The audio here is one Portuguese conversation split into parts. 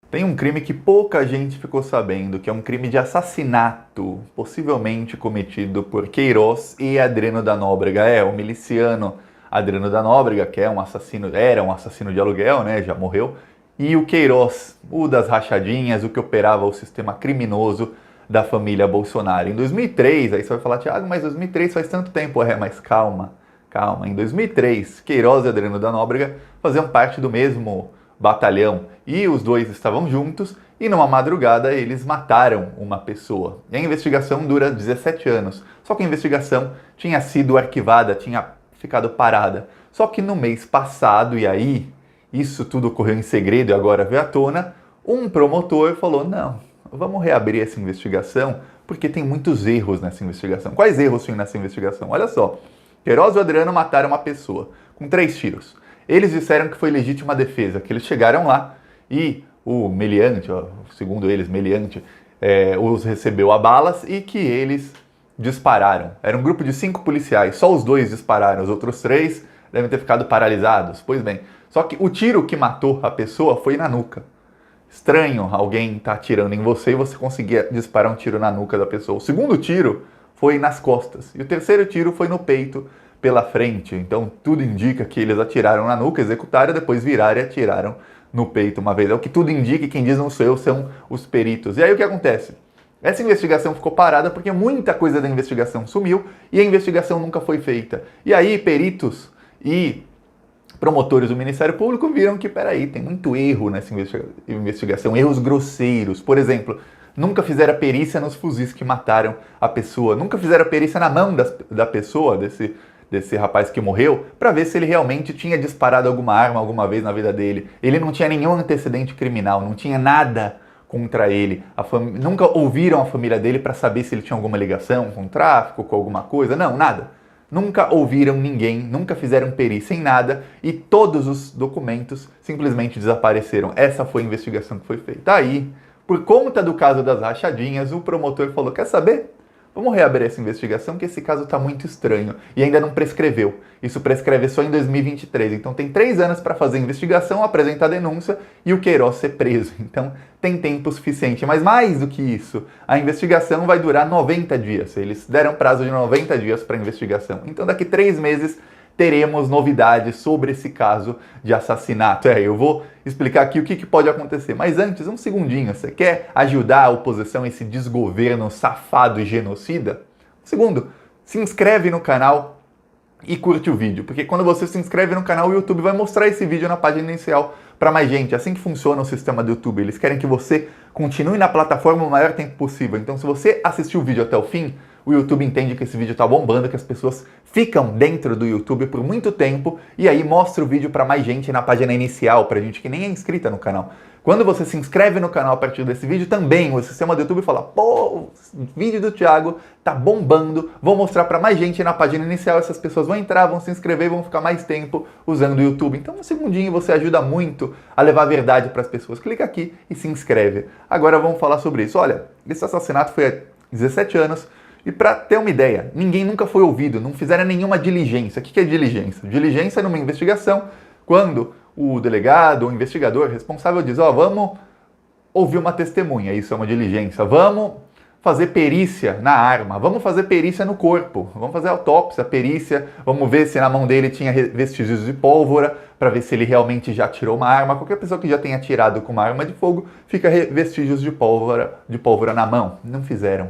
Tem um crime que pouca gente ficou sabendo, que é um crime de assassinato, possivelmente cometido por Queiroz e Adriano da Nóbrega. O miliciano Adriano da Nóbrega, que é um assassino, era um assassino de aluguel, né, já morreu, e o Queiroz, o das rachadinhas, o que operava o sistema criminoso da família Bolsonaro. Em 2003, aí você vai falar, Thiago, mas 2003 faz tanto tempo. Mas calma, calma. Em 2003, Queiroz e Adriano da Nóbrega faziam parte do mesmo batalhão e os dois estavam juntos e numa madrugada eles mataram uma pessoa. E a investigação dura 17 anos. Só que a investigação tinha sido arquivada, tinha ficado parada. Só que no mês passado, e aí isso tudo ocorreu em segredo e agora veio à tona, um promotor falou: não, vamos reabrir essa investigação porque tem muitos erros nessa investigação. Quais erros tinham nessa investigação? Olha só, Queiroz e Adriano mataram uma pessoa com 3 tiros. Eles disseram que foi legítima defesa, que eles chegaram lá e o meliante, segundo eles, meliante, os recebeu a balas e que eles dispararam. Era um grupo de 5 policiais, só os 2 dispararam, os outros 3 devem ter ficado paralisados. Pois bem, só que o tiro que matou a pessoa foi na nuca. Estranho alguém estar atirando em você e você conseguir disparar um tiro na nuca da pessoa. O segundo tiro foi nas costas e o terceiro tiro foi no peito, pela frente. Então tudo indica que eles atiraram na nuca, executaram, depois viraram e atiraram no peito uma vez. É o que tudo indica, e quem diz não sou eu, são os peritos. E aí o que acontece? Essa investigação ficou parada porque muita coisa da investigação sumiu e a investigação nunca foi feita. E aí peritos e promotores do Ministério Público viram que, peraí, tem muito erro nessa investigação, erros grosseiros. Por exemplo, nunca fizeram a perícia nos fuzis que mataram a pessoa, nunca fizeram a perícia na mão da pessoa, desse rapaz que morreu, para ver se ele realmente tinha disparado alguma arma alguma vez na vida dele. Ele não tinha nenhum antecedente criminal, não tinha nada contra ele. Nunca ouviram a família dele para saber se ele tinha alguma ligação com tráfico, com alguma coisa. Não, nada. Nunca ouviram ninguém, nunca fizeram perícia em nada e todos os documentos simplesmente desapareceram. Essa foi a investigação que foi feita. Aí, por conta do caso das rachadinhas, o promotor falou: quer saber? Vamos reabrir essa investigação que esse caso está muito estranho e ainda não prescreveu. Isso prescreve só em 2023. Então tem 3 anos para fazer a investigação, apresentar a denúncia e o Queiroz ser preso. Então tem tempo suficiente. Mas mais do que isso, a investigação vai durar 90 dias. Eles deram prazo de 90 dias para a investigação. Então daqui 3 meses teremos novidades sobre esse caso de assassinato. Eu vou explicar aqui o que pode acontecer. Mas antes, um segundinho. Você quer ajudar a oposição a esse desgoverno safado e genocida? Segundo, se inscreve no canal e curte o vídeo. Porque quando você se inscreve no canal, o YouTube vai mostrar esse vídeo na página inicial para mais gente. Assim que funciona o sistema do YouTube. Eles querem que você continue na plataforma o maior tempo possível. Então, se você assistiu o vídeo até o fim, o YouTube entende que esse vídeo está bombando, que as pessoas ficam dentro do YouTube por muito tempo e aí mostra o vídeo para mais gente na página inicial, para gente que nem é inscrita no canal. Quando você se inscreve no canal a partir desse vídeo, também o sistema do YouTube fala: pô, o vídeo do Thiago tá bombando, vou mostrar para mais gente na página inicial, essas pessoas vão entrar, vão se inscrever e vão ficar mais tempo usando o YouTube. Então, um segundinho, você ajuda muito a levar a verdade para as pessoas. Clica aqui e se inscreve. Agora vamos falar sobre isso. Olha, esse assassinato foi há 17 anos. E para ter uma ideia, ninguém nunca foi ouvido, não fizeram nenhuma diligência. O que é diligência? Diligência é numa investigação, quando o delegado ou investigador responsável diz: vamos ouvir uma testemunha, isso é uma diligência. Vamos fazer perícia na arma, vamos fazer perícia no corpo, vamos fazer autópsia, perícia, vamos ver se na mão dele tinha vestígios de pólvora, para ver se ele realmente já tirou uma arma. Qualquer pessoa que já tenha atirado com uma arma de fogo, fica vestígios de pólvora na mão. Não fizeram.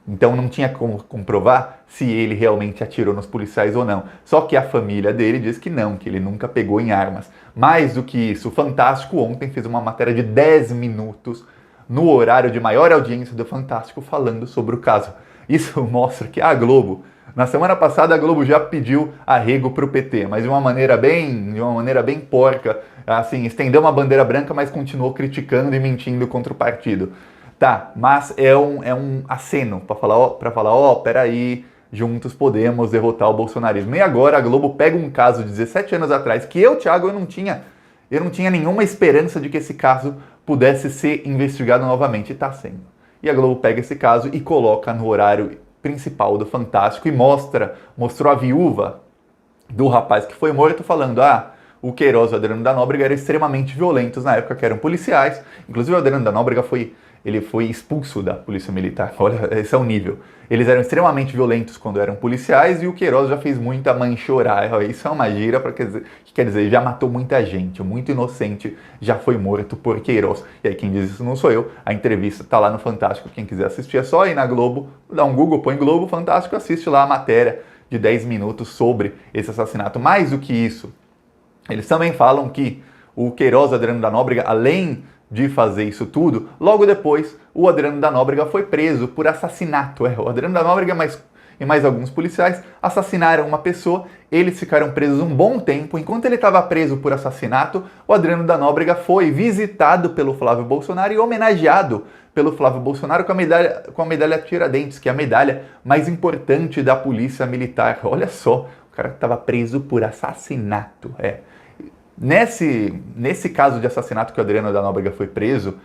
Então não tinha como comprovar se ele realmente atirou nos policiais ou não. Só que a família dele diz que não, que ele nunca pegou em armas. Mais do que isso, o Fantástico ontem fez uma matéria de 10 minutos no horário de maior audiência do Fantástico falando sobre o caso. Isso mostra que a Globo, na semana passada a Globo já pediu arrego para o PT, mas de uma maneira bem porca, assim, estendeu uma bandeira branca, mas continuou criticando e mentindo contra o partido. Tá, mas é um aceno para falar, peraí, juntos podemos derrotar o bolsonarismo. E agora a Globo pega um caso de 17 anos atrás, que Thiago, eu não tinha nenhuma esperança de que esse caso pudesse ser investigado novamente, e está sendo. E a Globo pega esse caso e coloca no horário principal do Fantástico e mostrou a viúva do rapaz que foi morto falando: o Queiroz e o Adriano da Nóbrega eram extremamente violentos na época, que eram policiais. Inclusive o Adriano da Nóbrega foi expulso da polícia militar. Olha, esse é o nível. Eles eram extremamente violentos quando eram policiais e o Queiroz já fez muita mãe chorar. Isso é uma gíria que quer dizer, já matou muita gente, muito inocente já foi morto por Queiroz. E aí quem diz isso não sou eu, a entrevista tá lá no Fantástico, quem quiser assistir é só ir na Globo, dá um Google, põe Globo Fantástico, assiste lá a matéria de 10 minutos sobre esse assassinato. Mais do que isso, eles também falam que o Queiroz, Adriano da Nóbrega, além de fazer isso tudo, logo depois o Adriano da Nóbrega foi preso por assassinato. O Adriano da Nóbrega e mais alguns policiais assassinaram uma pessoa, eles ficaram presos um bom tempo. Enquanto ele estava preso por assassinato, o Adriano da Nóbrega foi visitado pelo Flávio Bolsonaro e homenageado pelo Flávio Bolsonaro com a medalha Tiradentes, que é a medalha mais importante da polícia militar. Olha só, o cara estava preso por assassinato. Nesse caso de assassinato que o Adriano da Nóbrega foi preso,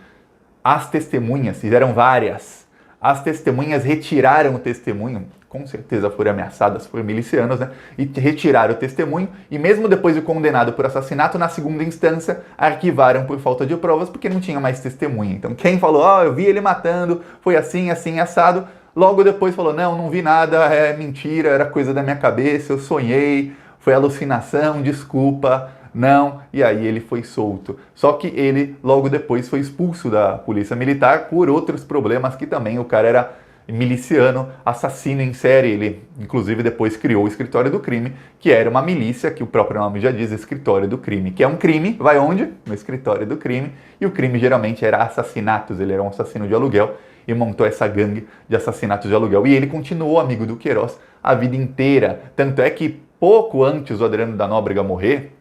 as testemunhas, fizeram várias, as testemunhas retiraram o testemunho, com certeza foram ameaçadas por milicianos, né? E retiraram o testemunho, e mesmo depois de condenado por assassinato, na segunda instância, arquivaram por falta de provas, porque não tinha mais testemunha. Então quem falou, eu vi ele matando, foi assim, assim, assado, logo depois falou, não vi nada, é mentira, era coisa da minha cabeça, eu sonhei, foi alucinação, desculpa, não, e aí ele foi solto. Só que ele, logo depois, foi expulso da polícia militar por outros problemas, que também o cara era miliciano, assassino em série. Ele, inclusive, depois criou o Escritório do Crime, que era uma milícia, que o próprio nome já diz, Escritório do Crime, que é um crime, vai onde? No Escritório do Crime, e o crime geralmente era assassinatos, ele era um assassino de aluguel, e montou essa gangue de assassinatos de aluguel. E ele continuou amigo do Queiroz a vida inteira, tanto é que pouco antes do Adriano da Nóbrega morrer,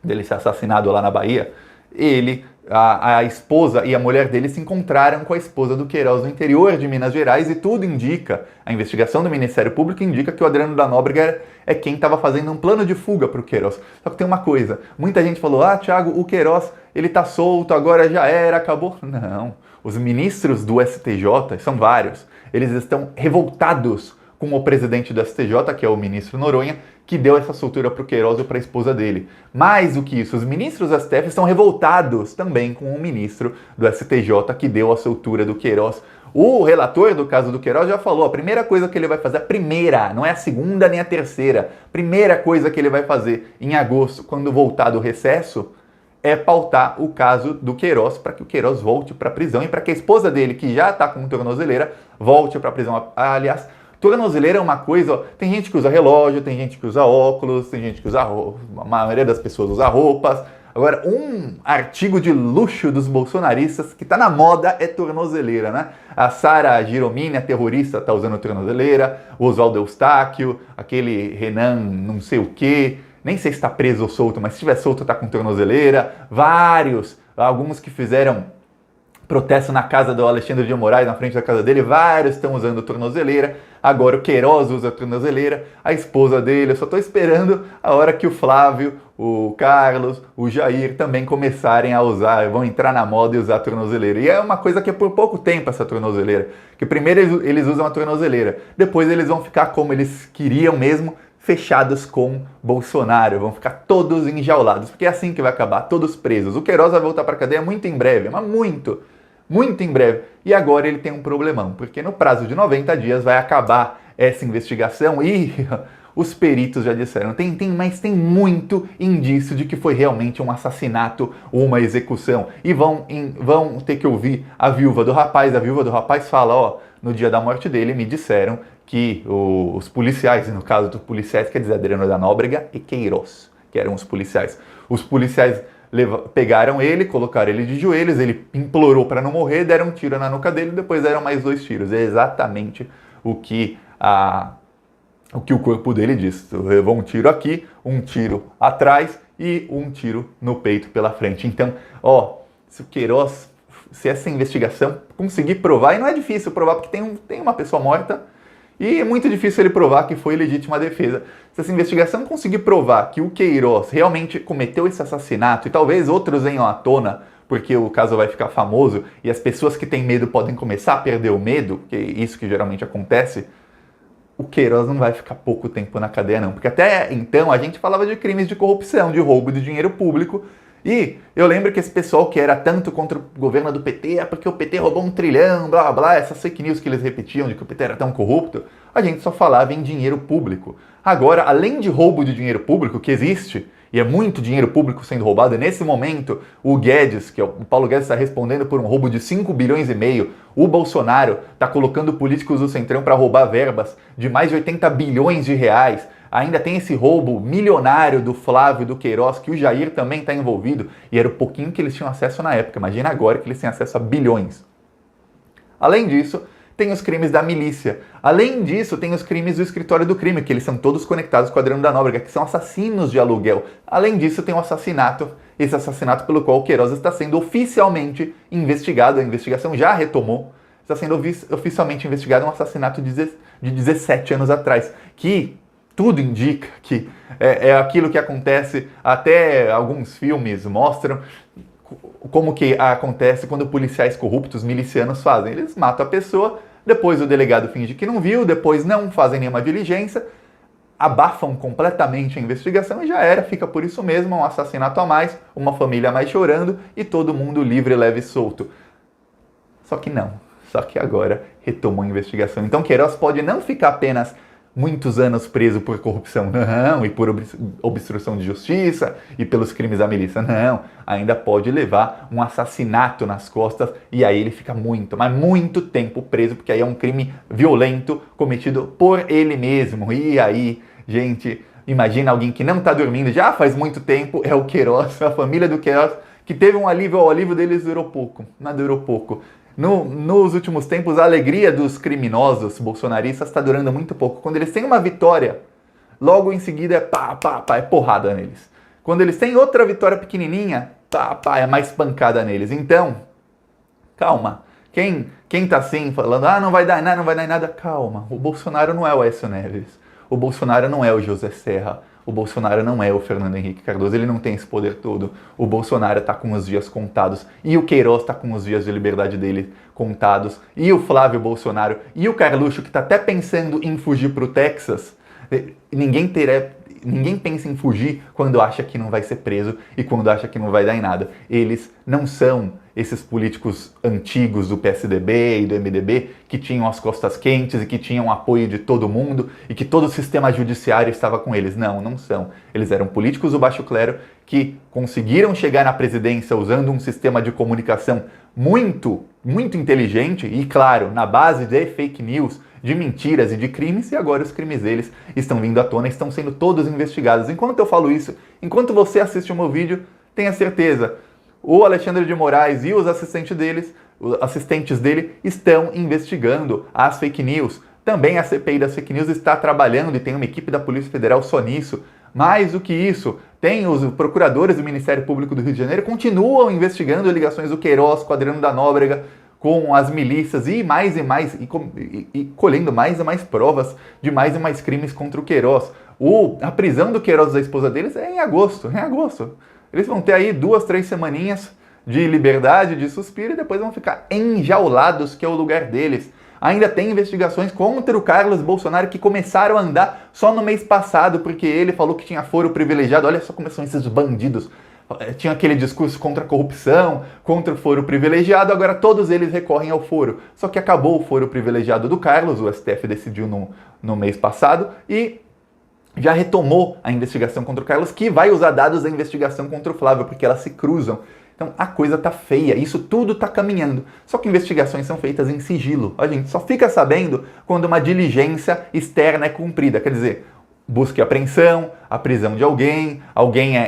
dele ser assassinado lá na Bahia, a esposa e a mulher dele se encontraram com a esposa do Queiroz no interior de Minas Gerais, e tudo indica, a investigação do Ministério Público indica que o Adriano da Nóbrega é quem estava fazendo um plano de fuga para o Queiroz. Só que tem uma coisa, muita gente falou, Thiago, o Queiroz, ele tá solto, agora já era, acabou. Não, os ministros do STJ, são vários, eles estão revoltados com o presidente do STJ, que é o ministro Noronha, que deu essa soltura para o Queiroz e para a esposa dele. Mais do que isso, os ministros do STF estão revoltados também com o ministro do STJ, que deu a soltura do Queiroz. O relator do caso do Queiroz já falou, a primeira coisa que ele vai fazer, não é a segunda nem a terceira, primeira coisa que ele vai fazer em agosto, quando voltar do recesso, é pautar o caso do Queiroz, para que o Queiroz volte para a prisão e para que a esposa dele, que já está com tornozeleira, volte para a prisão. Aliás, tornozeleira é uma coisa, tem gente que usa relógio, tem gente que usa óculos, tem gente que usa roupa, a maioria das pessoas usa roupas. Agora, um artigo de luxo dos bolsonaristas que está na moda é tornozeleira, né? A Sara Giromini, a terrorista, está usando tornozeleira, o Oswaldo Eustáquio, aquele Renan não sei o quê, nem sei se está preso ou solto, mas se estiver solto está com tornozeleira. Vários, alguns que fizeram protesto na casa do Alexandre de Moraes, na frente da casa dele, vários estão usando tornozeleira. Agora o Queiroz usa tornozeleira, a esposa dele, eu só estou esperando a hora que o Flávio, o Carlos, o Jair também começarem a usar, vão entrar na moda e usar a tornozeleira. E é uma coisa que é por pouco tempo essa tornozeleira, que primeiro eles usam a tornozeleira, depois eles vão ficar como eles queriam mesmo, fechados com Bolsonaro, vão ficar todos enjaulados, porque é assim que vai acabar, todos presos. O Queiroz vai voltar para a cadeia muito em breve, mas muito em breve. E agora ele tem um problemão, porque no prazo de 90 dias vai acabar essa investigação e os peritos já disseram, mas tem muito indício de que foi realmente um assassinato ou uma execução. E vão ter que ouvir a viúva do rapaz fala, no dia da morte dele me disseram que os policiais, no caso dos policiais, quer dizer, Adriano da Nóbrega e Queiroz, que eram os policiais pegaram ele, colocaram ele de joelhos, ele implorou para não morrer, deram um tiro na nuca dele, depois deram mais 2 tiros. É exatamente o que o corpo dele diz. Levou um tiro aqui, um tiro atrás e um tiro no peito pela frente. Então, se o Queiroz, se essa investigação conseguir provar, e não é difícil provar porque tem uma pessoa morta, e é muito difícil ele provar que foi legítima defesa. Se essa investigação conseguir provar que o Queiroz realmente cometeu esse assassinato, e talvez outros venham à tona, porque o caso vai ficar famoso, e as pessoas que têm medo podem começar a perder o medo, que é isso que geralmente acontece, o Queiroz não vai ficar pouco tempo na cadeia não, porque até então a gente falava de crimes de corrupção, de roubo de dinheiro público, e eu lembro que esse pessoal que era tanto contra o governo do PT, porque o PT roubou 1 trilhão, blá blá blá, essas fake news que eles repetiam de que o PT era tão corrupto, a gente só falava em dinheiro público. Agora, além de roubo de dinheiro público, que existe, e é muito dinheiro público sendo roubado, nesse momento o Guedes, que é o Paulo Guedes, está respondendo por um roubo de 5 bilhões e meio, o Bolsonaro está colocando políticos do Centrão para roubar verbas de mais de 80 bilhões de reais, ainda tem esse roubo milionário do Flávio e do Queiroz, que o Jair também está envolvido, e era o pouquinho que eles tinham acesso na época, imagina agora que eles têm acesso a bilhões. Além disso, tem os crimes da milícia. Além disso, tem os crimes do escritório do crime, que eles são todos conectados com o Adriano da Nóbrega, que são assassinos de aluguel. Além disso, tem o assassinato, esse assassinato pelo qual o Queiroz está sendo oficialmente investigado, a investigação já retomou, está sendo oficialmente investigado um assassinato de 17 anos atrás, que tudo indica que é aquilo que acontece, até alguns filmes mostram como que acontece quando policiais corruptos, milicianos fazem. Eles matam a pessoa, depois o delegado finge que não viu, depois não fazem nenhuma diligência, abafam completamente a investigação e já era, fica por isso mesmo, um assassinato a mais, uma família a mais chorando e todo mundo livre, leve e solto. Só que não, só que agora retomou a investigação. Então Queiroz pode não ficar apenas muitos anos preso por corrupção, não, e por obstrução de justiça e pelos crimes da milícia, não, ainda pode levar um assassinato nas costas e aí ele fica muito, mas muito tempo preso, porque aí é um crime violento cometido por ele mesmo. E aí, gente, imagina alguém que não está dormindo já faz muito tempo, é o Queiroz, a família do Queiroz, que teve um alívio, o alívio deles durou pouco, mas durou pouco. Nos últimos tempos, a alegria dos criminosos bolsonaristas está durando muito pouco. Quando eles têm uma vitória, logo em seguida é pá, pá, pá, é porrada neles. Quando eles têm outra vitória pequenininha, pá, pá, é mais pancada neles. Então, calma. Quem tá assim, falando, não vai dar em nada, não vai dar em nada, calma. O Bolsonaro não é o Aécio Neves. O Bolsonaro não é o José Serra. O Bolsonaro não é o Fernando Henrique Cardoso, ele não tem esse poder todo. O Bolsonaro está com os dias contados e o Queiroz está com os dias de liberdade dele contados e o Flávio Bolsonaro e o Carluxo, que está até pensando em fugir para o Texas. Ninguém pensa em fugir quando acha que não vai ser preso e quando acha que não vai dar em nada. Eles não são esses políticos antigos do PSDB e do MDB que tinham as costas quentes e que tinham apoio de todo mundo e que todo o sistema judiciário estava com eles. Não, não são. Eles eram políticos do baixo clero que conseguiram chegar na presidência usando um sistema de comunicação muito inteligente e, claro, na base de fake news, de mentiras e de crimes, e agora os crimes deles estão vindo à tona e estão sendo todos investigados. Enquanto eu falo isso, enquanto você assiste o meu vídeo, tenha certeza, o Alexandre de Moraes e os assistentes dele estão investigando as fake news. Também a CPI das fake news está trabalhando e tem uma equipe da Polícia Federal só nisso. Mais do que isso, tem os procuradores do Ministério Público do Rio de Janeiro que continuam investigando ligações do Queiroz com o Adriano da Nóbrega, com as milícias e mais e mais, e colhendo mais e mais provas de mais e mais crimes contra o Queiroz. A prisão do Queiroz e da esposa deles é em agosto. Eles vão ter aí 2, 3 semaninhas de liberdade, de suspiro, e depois vão ficar enjaulados, que é o lugar deles. Ainda tem investigações contra o Carlos Bolsonaro que começaram a andar só no mês passado, porque ele falou que tinha foro privilegiado. Olha só como são esses bandidos. Tinha aquele discurso contra a corrupção, contra o foro privilegiado, agora todos eles recorrem ao foro. Só que acabou o foro privilegiado do Carlos, o STF decidiu no mês passado, e já retomou a investigação contra o Carlos, que vai usar dados da investigação contra o Flávio, porque elas se cruzam. Então a coisa tá feia, isso tudo tá caminhando. Só que investigações são feitas em sigilo. A gente só fica sabendo quando uma diligência externa é cumprida. Quer dizer, busca e apreensão, a prisão de alguém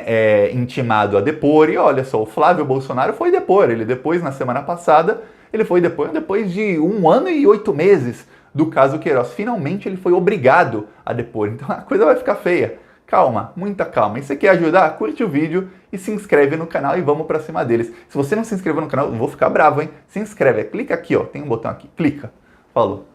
é intimado a depor. E olha só, o Flávio Bolsonaro foi depor. Ele depois, na semana passada, ele foi depor depois de 1 ano e 8 meses do caso Queiroz. Finalmente ele foi obrigado a depor. Então a coisa vai ficar feia. Calma, muita calma. E se você quer ajudar, curte o vídeo e se inscreve no canal e vamos pra cima deles. Se você não se inscreveu no canal, eu vou ficar bravo, hein? Se inscreve, clica aqui, ó, tem um botão aqui, clica. Falou.